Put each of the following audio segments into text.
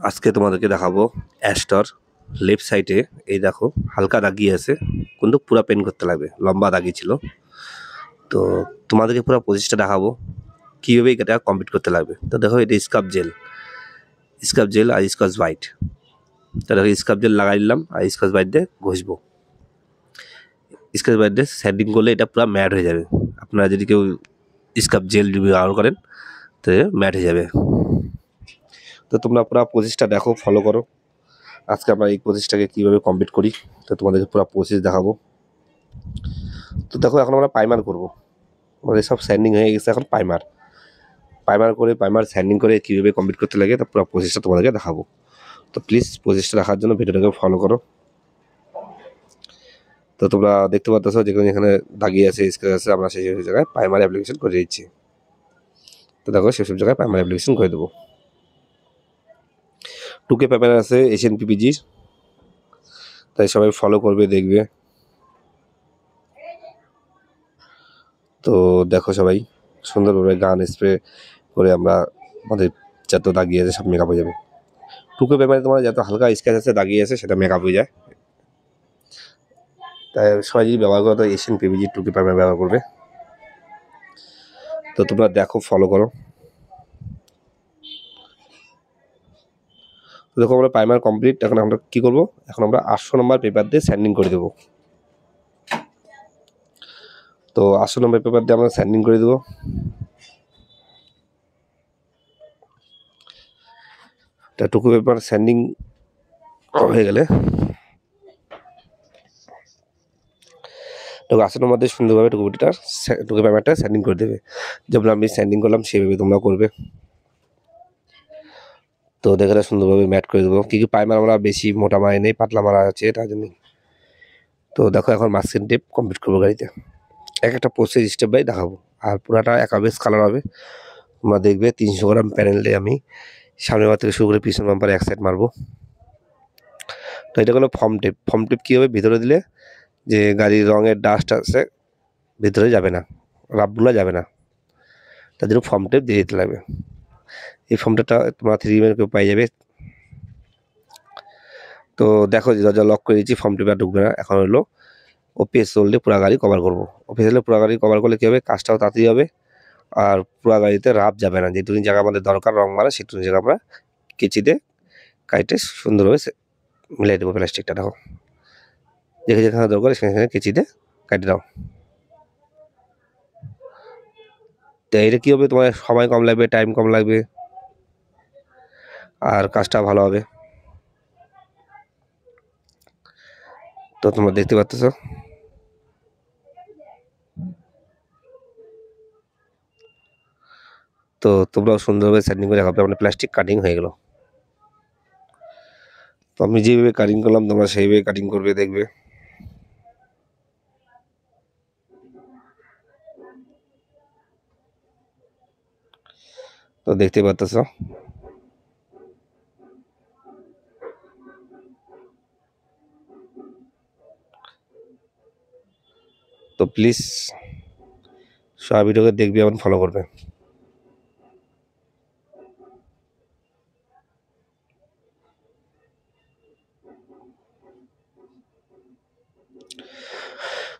আজকে তোমাদেরকে দেখাবো অ্যাস্টর লেফট সাইডে এই দেখো হালকা দাগি আছে, কিন্তু পুরো পেন করতে লাগবে, লম্বা দাগি ছিল। তো তোমাদেরকে পুরো প্রসেসটা দেখাবো কীভাবে এটা কমপ্লিট করতে লাগবে। তো দেখো এটা স্কাব জেল আর স্কচ ব্রাইট। তো দেখো স্কাব জেল লাগাই দিলাম আর স্কচ ব্রাইট দিয়ে ঘষবো। স্কচ ব্রাইট দিয়ে স্যান্ডিং করলে এটা পুরো ম্যাট হয়ে যাবে। আপনারা যদি কেউ স্কাব জেল ব্যবহার করেন তো ম্যাট হয়ে যাবে। তো তোমরা পুরো প্রসেসটা দেখো, ফলো করো। আজকে আমরা এই প্রসেসটাকে কীভাবে কমপ্লিট করি তো তোমাদেরকে পুরো প্রসেস দেখাবো। তো দেখো এখন আমরা প্রাইমার করবো। আমাদের সব স্যান্ডিং হয়ে গেছে, এখন প্রাইমার স্যান্ডিং করে কীভাবে কমপ্লিট করতে লাগে তো পুরো প্রসেসটা তোমাদেরকে দেখাবো। তো প্লিজ প্রসেসটা দেখার জন্য ভিডিওটাকে ফলো করো। তো তোমরা দেখতে পাচ্ছ যেখানে যেখানে দাগিয়ে আছে, স্ক্র্যাচ আছে, আমরা সেই সব জায়গায় প্রাইমার অ্যাপ্লিকেশন করে দিচ্ছি। তো দেখো সেসব জায়গায় প্রাইমার অ্যাপ্লিকেশন করে দেবো। 2K পেপার আছে এশিয়ান পিপিজির, তাই সবাই ফলো করবে, দেখবে। তো দেখো সবাই সুন্দরভাবে গান স্প্রে করে আমরা আমাদের যত দাগিয়ে আছে সব মেকআপ হয়ে যাবে। 2K পেপারে তোমার যত হালকা স্ক্র্যাচ আছে, দাগিয়ে আছে, সেটা মেকআপ হয়ে যায়। তাই সবাই যদি ব্যবহার করো তো এশিয়ান পিপিজি 2K পেপার ব্যবহার করবে। তো তোমরা দেখো, ফলো করো। দেখো আমরা প্রাইমার কমপ্লিট। এখন আমরা কী করবো, এখন আমরা 800 নম্বর পেপার দিয়ে স্যান্ডিং করে দেবো। তো 800 নম্বর পেপার দিয়ে আমরা স্যান্ডিং করে দেবো। তা 2K পেপার স্যান্ডিং হয়ে গেলে 800 নম্বর দিয়ে সুন্দরভাবে 2K পেপারটা স্যান্ডিং করে দেবে। যেমন আমি স্যান্ডিং করলাম সেভাবে তোমরা করবে। তো দেখে সুন্দরভাবে ম্যাট করে দেবো। কি প্রাইমার আমরা বেশি মোটা মারা নেই, পাতলা মারা আছে, তার জন্যই। তো দেখো এখন মাস্কিং টেপ কমপ্লিট করবো গাড়িতে। একটা প্রসেস স্টেপ বাই দেখাবো। আর পুরাটা একাবেস কালার হবে। তোমরা দেখবে 300 গ্রাম প্যানেলে আমি সামনের বার থেকে শুরু করে পিছন বাম্পারে এক সাইড মারবো। তো এটা হলো ফর্ম টেপ কী হবে, ভিতরে দিলে যে গাড়ির রঙের ডাস্ট আছে ভিতরে যাবে না, রাবগুলো যাবে না, তার জন্য ফর্ম টেপ দিয়ে দিতে লাগবে। এই ফর্ম টেপটা তোমরা 3M কেউ পাই যাবে। তো দেখো দরজা লক করে দিচ্ছি, ফর্ম টেপ আর ঢুকবে না। এখন হলো ওপিএস চললে পুরো গাড়ি কভার করবো। ওপিএস হলে পুরো গাড়ি কভার করলে কী হবে, কাজটাও তাড়াতাড়ি হবে আর পুরো গাড়িতে রাব যাবে না। যেটুকু জায়গা আমাদের দরকার রং মারা, সেটুকু জায়গা আমরা কেচিতে কাইটে সুন্দরভাবে মিলাই দেবো প্লাস্টিকটা। দেখো যেখানে দরকার সেখানে কেচিতে কাটে দাও। তো এটা কী হবে, তোমার সময় কম লাগবে, টাইম কম লাগবে আর কাজটা ভালো হবে। তো তোমরা দেখতে পাচ্ছ। তো তোমরাও সুন্দরভাবে সেটিং করে রাখবে। মানে প্লাস্টিক কাটিং হয়ে গেল। তো আমি যেভাবে কাটিং করলাম তোমরা সেইভাবে কাটিং করবে, দেখবে। তো দেখতে পাচ্ছ। তো প্লিজ সব ভিডিওকে দেখবে এবং ফলো করবে।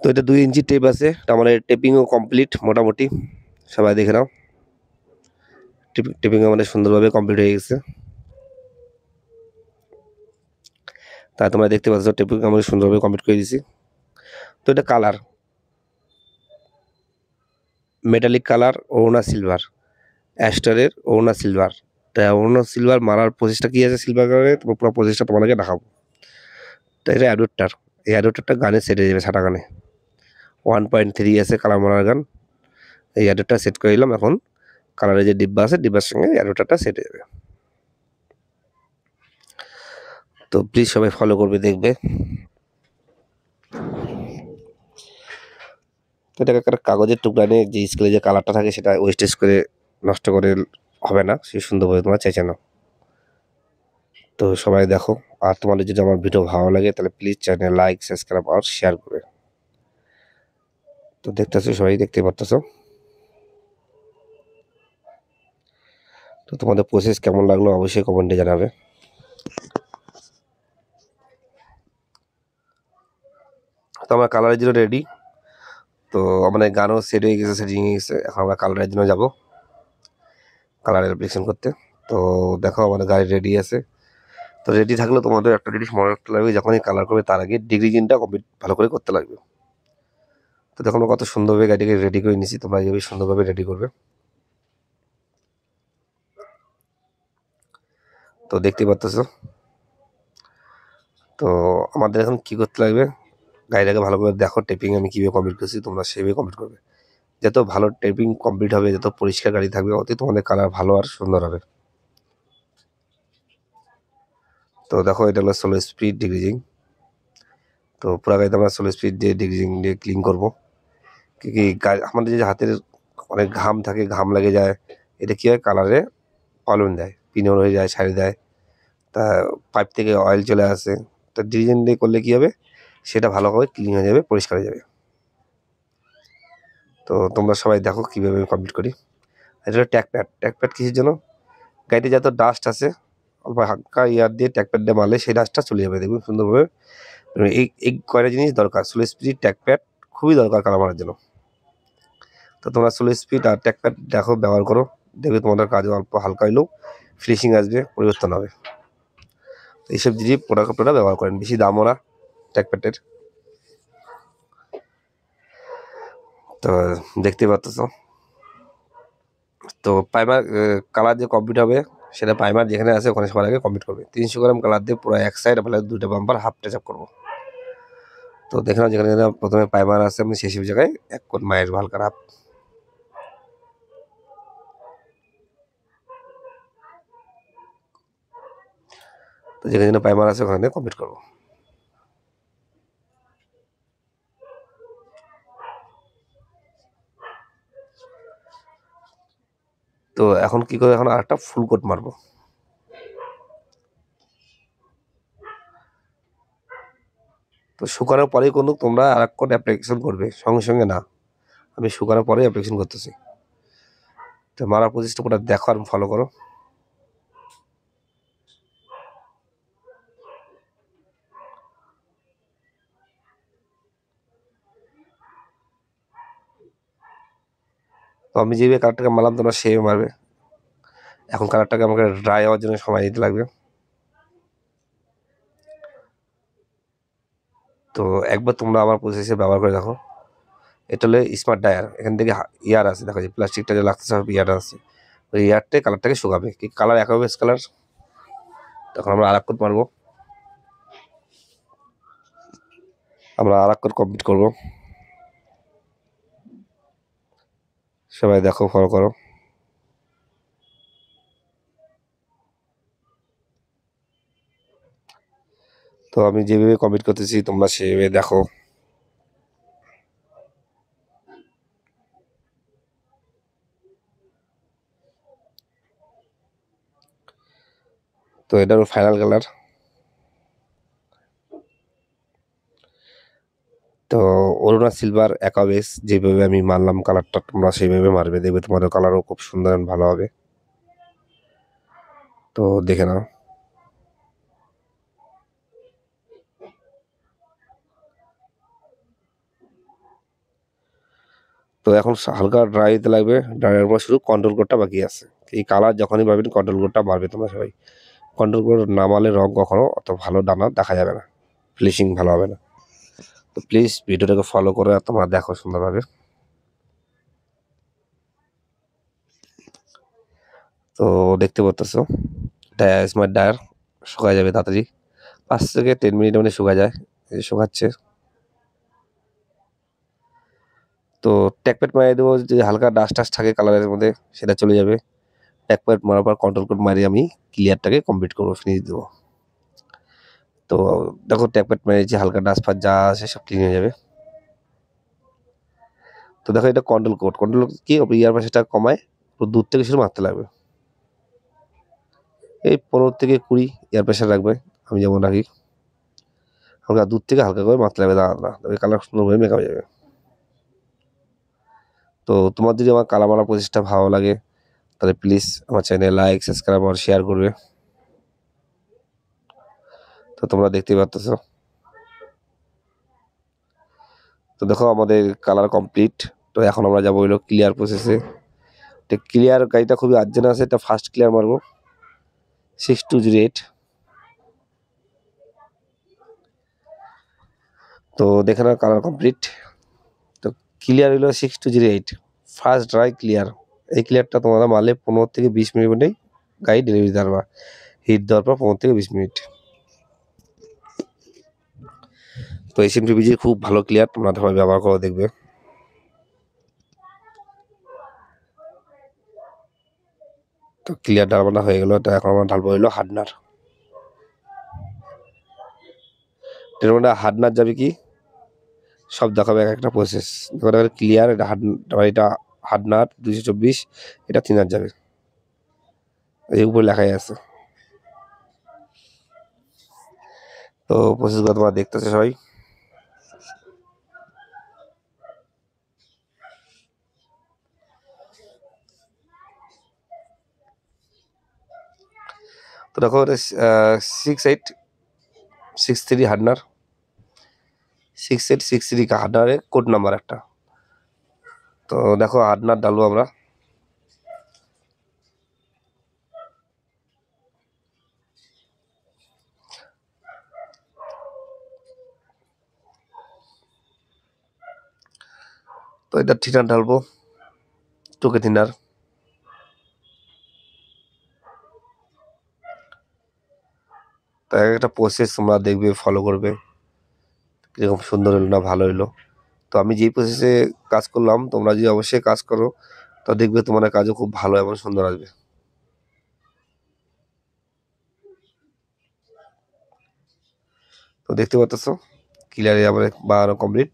তো এটা 2 ইঞ্চি টেপ আছে, আমাদের টেপিংও কমপ্লিট মোটামুটি। সবাই দেখে নাও, টেপিং আমাদের সুন্দরভাবে কমপ্লিট হয়ে গেছে। তাই তোমরা দেখতে পাচ্ছ টেপিং আমাদের সুন্দরভাবে কমপ্লিট করে দিয়েছি। তো এটা কালার মেটালিক কালার, ওনা সিলভার, অ্যাস্টারের ওনা সিলভার। তাই ওনা সিলভার মারার প্রসেসটা কী আছে, সিলভার কালারে তোমার পুরো প্রসেসটা তোমাদেরকে দেখাবো। তো এটা অ্যাডপ্টার, এই অ্যাডপ্টারটা গানে সেট হয়ে যাবে, সাটা গানে 1.3 আছে কালার মারার গান। এই অ্যাডপ্টারটা সেট করে দিলাম। এখন কালারের যে ডিব্বা আছে, ডিব্বার সঙ্গে অ্যাডপ্টারটা সেট হয়ে যাবে। তো প্লিজ সবাই ফলো করবে, দেখবে। তো এটাকে একটা কাগজের টুকরা নিয়ে যে স্কেলে যে কালারটা থাকে সেটা ওয়েস্টেজ করে নষ্ট করে হবে না, সে সুন্দরভাবে তোমরা চেঁচে নাও। তো সবাই দেখো। আর তোমাদের যদি আমার ভিডিও ভালো লাগে তাহলে প্লিজ চ্যানেল লাইক, সাবস্ক্রাইব আর শেয়ার করবে। তো দেখতেছো, সবাই দেখতে পারতেছো। তো তোমাদের প্রসেস কেমন লাগলো অবশ্যই কমেন্টে জানাবে। তো আমরা কালারের জন্য রেডি। তো আমাদের গানও সেট হয়ে গেছে, সেটিং হয়ে গেছে। এখন আমরা কালারের জন্য যাব, কালারের অ্যাপ্লিকেশন করতে। তো দেখো আমাদের গাড়ি রেডি আছে। তো রেডি থাকলে তোমাদের একটা জিনিস মনে রাখতে লাগবে, যখনই কালার করবে তার আগে ডিগ্রি জিনটা কমপ্লিট ভালো করে করতে লাগবে। তো দেখো আমরা কত সুন্দরভাবে গাড়িটাকে রেডি করে নিয়েছি, তোমরা এইভাবে সুন্দরভাবে রেডি করবে। তো দেখতে পাচ্ছ। তো আমাদের এখন কি করতে লাগবে, গাড়িটাকে ভালো করে দেখো টেপিং আমি কীভাবে কমপ্লিট করছি, তোমরা সেভাবে কমপ্লিট করবে। যত ভালো টেপিং কমপ্লিট হবে, যত পরিষ্কার গাড়ি থাকবে, অতই তোমাদের কালার ভালো আর সুন্দর হবে। তো দেখো এটা হলো 16 স্পিড ডিগ্রিজিং। তো পুরো গাড়িতে আমরা 16 স্পিড দিয়ে ডিগ্রিজিং দিয়ে ক্লিন করবো। কি আমাদের যে হাতের অনেক ঘাম থাকে, ঘাম লেগে যায়, এটা কী হয় কালারে প্রবলেম দেয়, পিনর হয়ে যায়, ছাড়ি দেয়, তা পাইপ থেকে অয়েল চলে আসে। তা ডিগ্রিজিং দিয়ে করলে কী হবে, সেটা ভালোভাবে ক্লিন হয়ে যাবে, পরিষ্কার হয়ে যাবে। তো তোমরা সবাই দেখো কীভাবে কমপ্লিট করি। এটা হলো ট্যাগ প্যাড। ট্যাগ প্যাড কিসের জন্য, গাড়িতে যত ডাস্ট আছে অল্প হালকা ইয়ার দিয়ে ট্যাগ প্যাড দিয়ে মারলে সেই ডাস্টটা চলে যাবে, দেখুন সুন্দরভাবে। এই কয়টা জিনিস দরকার, 16 স্পিড ট্যাগ প্যাড খুবই দরকার কালার মারার জন্য। তো তোমরা 16 স্পিড আর ট্যাগ প্যাড দেখো, ব্যবহার করো, দেখবে তোমাদের কাজে অল্প হালকা হলেও ফিনিশিং আসবে, পরিবর্তন হবে। এইসব জিনিস প্রোডাক্ট আপনারা ব্যবহার করেন, বেশি দামও না ট্যাগ প্যাডের। তো দেখতে পাচ্ছ। তো প্রাইমার কালার যে কমপ্লিট হবে, সেটা প্রাইমার যেখানে আছে ওখানে সবার আগে কমপ্লিট করবে। 300 গ্রাম কালার দিয়ে পুরো এক সাইড আপনার দুটো বাম্পার হাফ টাচ আপ করবো। তো দেখে নাও যেখানে প্রথমে প্রাইমার আছে আমি সেই সব জায়গায় এক কোট মায়ের হালকা হাফ। তো যেখানে প্রাইমার আছে ওখানে কমপ্লিট করবো। তো এখন কি করে, এখন আরেকটা ফুল কোট মারবো। তো শুকানোর পরেই কিন্তু তোমরা আরেক কোট অ্যাপ্লিকেশন করবে, সঙ্গে সঙ্গে না। আমি শুকানোর পরেই অ্যাপ্লিকেশন করতেছি। তো মারার প্রচেষ্টা পুরো দেখো আর ফলো করো। তো আমি যেভাবে কালারটাকে মারলাম তোমরা সেভাবে মারবে। এখন কালারটাকে আমাকে ড্রাই হওয়ার জন্য সময় দিতে লাগবে। তো একবার তোমরা আমার প্রসেসে ব্যবহার করে দেখো। এটা হলো স্মার্ট ডায়ার, এখান থেকে ইয়ার আছে, দেখো যে প্লাস্টিকটা যে লাগতেছে সব ইয়ার আছে, ওই ইয়ারটাই কালারটাকে শুকাবে। কি কালার এক হবে কালার। তখন আমরা আর এক কোট মারবো, আমরা আর এক কোট কমপ্লিট করবো। সবাই দেখো, ফলো করো। তো আমি যেভাবে কমপ্লিট করতেছি তোমরা সেভাবে দেখো। তো এটার ফাইনাল কালার। তো অরুণা সিলভার অ্যাকাবেস যেভাবে আমি মারলাম কালারটা, তোমরা সেইভাবে মারবে, দেখবে তোমাদের কালারও খুব সুন্দর ভালো হবে। তো দেখে নাও। তো এখন হালকা ড্রাই দিতে লাগবে, ড্রাইয়ের পর শুধু কন্ট্রোল কোডটা বাকি আছে। এই কালার যখনই পাবেন কন্ট্রোল কোডটা মারবে তোমরা সবাই। কন্ট্রোল কোড না মারলে রং কখনো অত ভালো ডানা দেখা যাবে না, ফিনিশিং ভালো হবে না। তো প্লিজ ভিডিওটাকে ফলো করে তোমরা দেখো সুন্দরভাবে। তো দেখতে পাচ্তেছো স্মার্ট ডায়ার শুকায় যাবে তাড়াতাড়ি, 5 থেকে 10 মিনিটের মধ্যে শুকায় যায়, এই শুকাচ্ছে। তো ট্যাগপ্যাড মারিয়ে দেবো, যে হালকা ডাস্ট টাস্ট থাকে কালারের মধ্যে সেটা চলে যাবে। ট্যাগপ্যাড মারার পর কন্ট্রোল কোড মারিয়ে আমি ক্লিয়ারটাকে কমপ্লিট করবো, ফিনিশ দেবো। তো দেখো ট্যাগপ্যাড মারিয়েছি, হালকা ডাস্ট ফাস্ট যা আছে সব ক্লিন হয়ে যাবে। তো দেখো এটা কন্ট্রোল কোড, কন্ট্রোল কি ইয়ার প্রেশারটা কমায়, দূর থেকে শুধু মারতে লাগবে। এই 15 থেকে 20 ইয়ার প্রেশার রাখবে, আমি যেমন রাখি। হালকা দূর থেকে হালকা করে মারতে লাগবে, দাঁড়া তবে কালার সুন্দরভাবে মেকআপ হয়ে যাবে। তো তোমার যদি আমার কালার মারা প্রচেষ্টা ভালো লাগে তাহলে প্লিজ আমার চ্যানেল লাইক সাবস্ক্রাইব আর শেয়ার করবে। তো তোমরা দেখতেই পাচ্ছ। তো দেখো আমাদের কালার কমপ্লিট। তো এখন আমরা যাবো হলো ক্লিয়ার প্রসেসে। তো ক্লিয়ার গাড়িটা খুবই আর্জেন্ট আছে, এটা ফার্স্ট ক্লিয়ার মারবো 6208। তো দেখে নাও কালার কমপ্লিট। তো ক্লিয়ার হলো 6208 ফার্স্ট ড্রাই ক্লিয়ার। এই ক্লিয়ারটা তোমরা মারলে 15 থেকে 20 মিনিট মধ্যেই গাড়ি ডেলিভারি দেওয়া পারবা। হিট দেওয়ার পর 15 থেকে 20 মিনিট। তো SMTBG খুব ভালো ক্লিয়ার, তোমরা সবাই ব্যবহার করে দেখবে। তো ক্লিয়ার ডালবানা হয়ে গেল। তো এখন আমরা ঢালবো হইলো হার্ডনার। এর মধ্যে হার্ডনার যাবে কি সব দেখাবে এক একটা প্রসেস। ক্লিয়ার এটা এটা হার্ডনার 224, এটা থিনার যাবে, এই উপরে লেখাই আছে। তো প্রসেসগুলো তোমরা দেখতেছে সবাই। তো দেখো 6863 হার্ডনার, 6863 হার্ডনারের কোড নাম্বার একটা। তো দেখো হার্ডনার ডালবো আমরা। তো এটা থিনার ঢালবো, 2K থিনার। তো একটা প্রসেস তোমরা দেখবে, ফলো করবে কিরকম সুন্দর হলো না ভালো হলো। তো আমি যেই প্রসেসে কাজ করলাম তোমরা যদি অবশ্যই কাজ করো তো দেখবে তোমাদের কাজও খুব ভালো এবং সুন্দর আসবে। তো দেখতে পাচ্ছ ক্লিয়ারে আমার বানানো কমপ্লিট।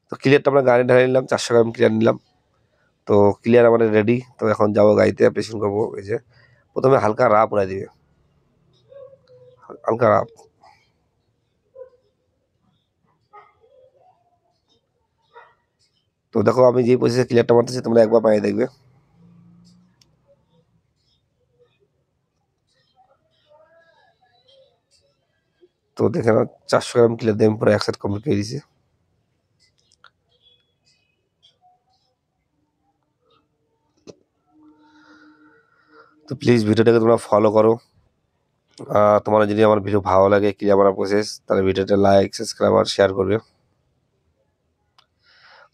তো ক্লিয়ারটা আমরা গাড়ি ঢালিয়ে নিলাম, 400 গ্রাম ক্লিয়ার নিলাম। তো ক্লিয়ার আমাদের রেডি। তো এখন যাবো গাড়িতে অ্যাপ্লিকেশন করবো। এই যে প্রথমে হালকা রাপ উড়াই দিবে, হালকা রাপ। তো দেখো আমি যে প্রসেসে ক্লিয়ারটা মারতেছি তোমরা একবার পায়ে দেখবে। তো দেখে নাও 400 গ্রাম ক্লিয়ার দিয়ে আমি পুরো একসাথে কমপ্লিট করে দিয়েছি। তো প্লিজ ভিডিওটাকে তোমরা ফলো করো। তোমার যদি আমার ভিডিও ভালো লাগে ক্লিয়ার মারা প্রসেস, তাহলে ভিডিওটা লাইক সাবস্ক্রাইব আর শেয়ার করবে।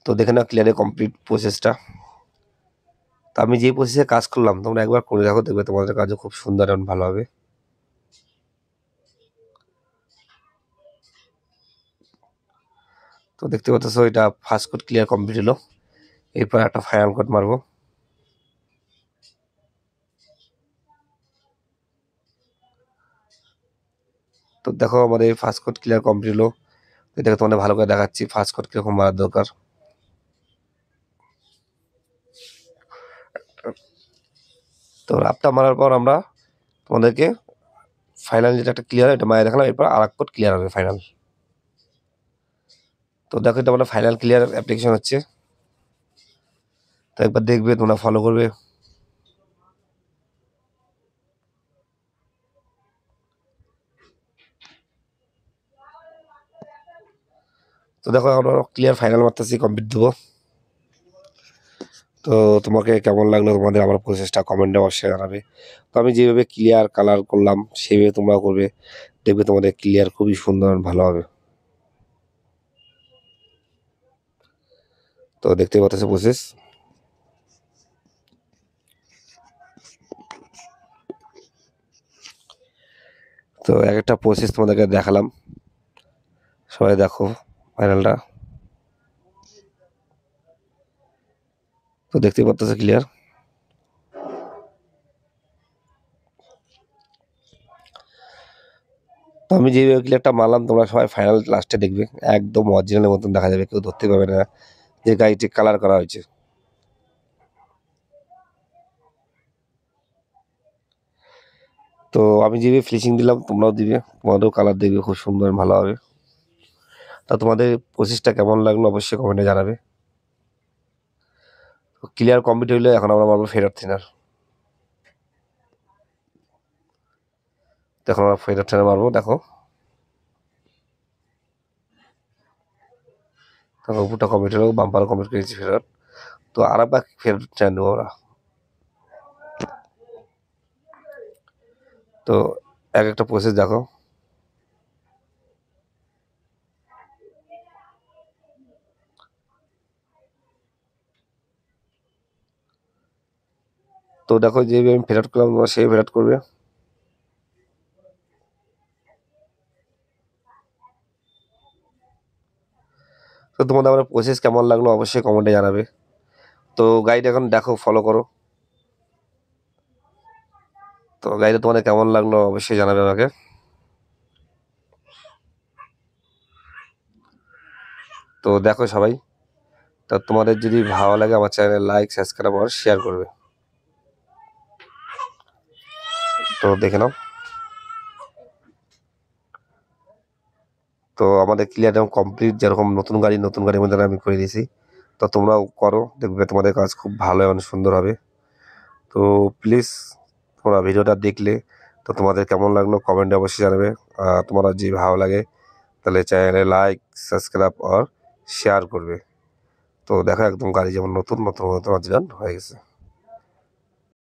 তো দেখে নাও ক্লিয়ারে কমপ্লিট প্রসেসটা। তো আমি যে প্রসেসে কাজ করলাম তোমরা একবার করে দেখো, দেখবে তোমাদের কাজও খুব সুন্দর এবং ভালো হবে। তো দেখতে পাচ্ছ এটা ফার্স্ট কোড ক্লিয়ার কমপ্লিট হলো। এরপর একটা ফাইনাল কোড মারবো। তো দেখো আমাদের ফার্স্ট কোড ক্লিয়ার কমপ্লিট হলো। এটাকে তোমাদের ভালো করে দেখাচ্ছি ফার্স্ট কোড কিরকম মারার দরকার। তো রাপটা মারার পর আমরা তোমাদেরকে ফাইনাল যেটা একটা ক্লিয়ার এটা মারা দেখালাম, এরপর আর এক কোড ক্লিয়ার হবে ফাইনাল। তো দেখো এটা মানে ফাইনাল ক্লিয়ার অ্যাপ্লিকেশন হচ্ছে। তো একবার দেখবে তোমরা ফলো করবে। তো দেখো আমরা ক্লিয়ার ফাইনাল মারতেছি, কমপ্লিট দেবো। তো তোমাকে কেমন লাগলো তোমাদের আমার প্রসেসটা কমেন্টে অবশ্যই জানাবে। তো আমি যেভাবে ক্লিয়ার কালার করলাম সেভাবে তোমরা করবে, দেখবে তোমাদের ক্লিয়ার খুবই সুন্দর ভালো হবে। তো দেখতে পাচ্ছ প্রসেস। তো এক একটা প্রসেস তোমাদেরকে দেখালাম, সবাই দেখো ফাইনালটা। তো দেখতে পাচ্ছ ক্লিয়ার। তো আমি যে ক্লিয়ারটা মারলাম তোমরা সবাই ফাইনাল লাস্টে দেখবে একদম অরিজিনালের মতন দেখা যাবে, কেউ ধরতে পারবে না যে গাড়িটি কালার করা হয়েছে। তো আমি যেভাবে ফিনিশিং দিলাম তোমরাও দিবে, তোমাদেরও কালার দেখবে খুব সুন্দর ভালো হবে। তা তোমাদের প্রসেসটা কেমন লাগলো অবশ্যই কমেন্টে জানাবে। ক্লিয়ার কমপ্লিট হইলে এখন আমরা মারবো ফেরত থিনার। এখন আমরা ফেরত টেনে মারবো। দেখো উপরটা কমপ্লিট হলো, বাম্পারও কমপ্লিট করেছি ফেরত। তো আর একবার ফেরত টেনে নেবো আমরা। তো এক একটা প্রসেস দেখো। তো দেখো যেভাবে আমি ফেরত করলাম তোমরা সেই ফেরত করবে। তো তোমাদের আমার প্রসেস কেমন লাগলো অবশ্যই কমেন্টে জানাবে। তো গাইড এখন দেখো, ফলো করো। তো গাইডটা তোমাদের কেমন লাগলো অবশ্যই জানাবে আমাকে। তো দেখো সবাই, তো তোমাদের যদি ভালো লাগে আমার চ্যানেল লাইক সাবস্ক্রাইব আর শেয়ার করবে। তো দেখে নাও। তো আমাদের ক্লিয়ার এবং কমপ্লিট, যেরকম নতুন গাড়ির মধ্যে আমি করে দিয়েছি। তো তোমরাও করো, দেখবে তোমাদের কাজ খুব ভালো এবং সুন্দর হবে। তো প্লিজ তোমরা ভিডিওটা দেখলে তো তোমাদের কেমন লাগলো কমেন্টে অবশ্যই জানাবে। তোমরা যদি ভালো লাগে তাহলে চ্যানেলে লাইক সাবস্ক্রাইব আর শেয়ার করবে। তো দেখো একদম গাড়ি যেমন নতুন নতুন নতুন হয়ে গেছে।